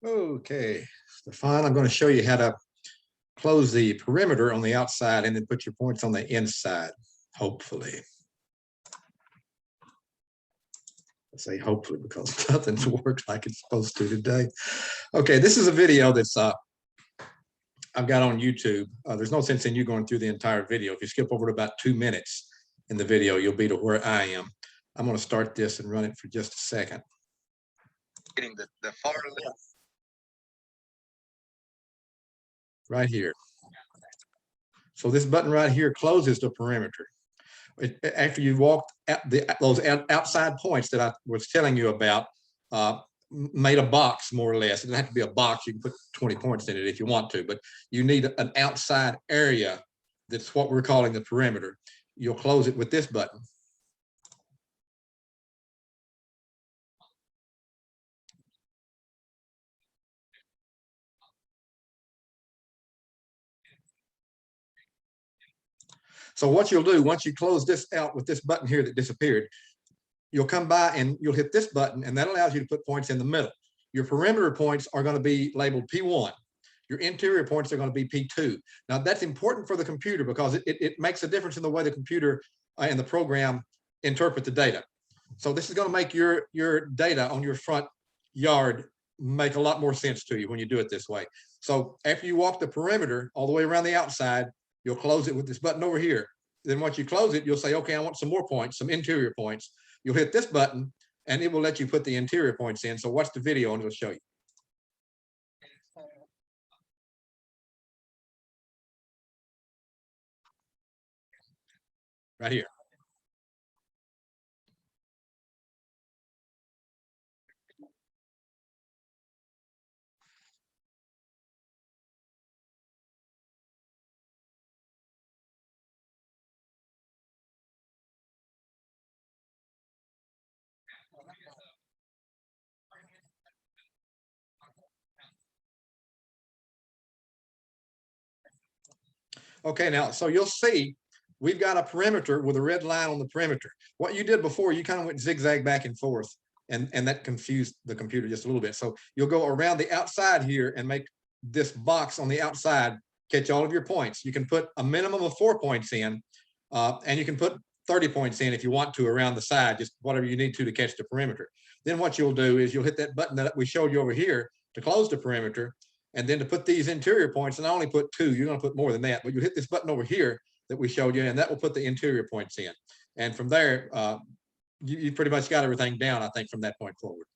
Okay, Stefan, I'm going to show you how to close the perimeter on the outside and then put your points on the inside, hopefully. I say hopefully because nothing's worked like it's supposed to today. Okay, this is a video that's I've got on YouTube. There's no sense in you going through the entire video. If you skip over to about 2 minutes in the video, you'll be to where I am. I'm going to start this and run it for just a second. Getting the far left. Right here. So this button right here closes the perimeter. After you've walked at those outside points that I was telling you about, made a box more or less. It doesn't have to be a box. You can put 20 points in it if you want to, but you need an outside area. That's what we're calling the perimeter. You'll close it with this button. So what you'll do, once you close this out with this button here that disappeared, you'll come by and you'll hit this button, and that allows you to put points in the middle. Your perimeter points are going to be labeled P1. Your interior points are going to be P2. Now that's important for the computer because it makes a difference in the way the computer and the program interpret the data. So this is going to make your data on your front yard make a lot more sense to you when you do it this way. So after you walk the perimeter all the way around the outside, you'll close it with this button over here. Then once you close it, you'll say, okay, I want some more points, some interior points. You'll hit this button and it will let you put the interior points in. So watch the video and it'll show you. Right here. Okay, now, so you'll see we've got a perimeter with a red line on the perimeter. What you did before, you kind of went zigzag back and forth, and that confused the computer just a little bit. So you'll go around the outside here and make this box on the outside catch all of your points. You can put a minimum of 4 points in, and you can put 30 points in if you want to around the side, just whatever you need to catch the perimeter. Then what you'll do is you'll hit that button that we showed you over here to close the perimeter. And then to put these interior points, and I only put 2, you're going to put more than that, but you hit this button over here that we showed you, and that will put the interior points in. And from there, you pretty much got everything down, I think, from that point forward.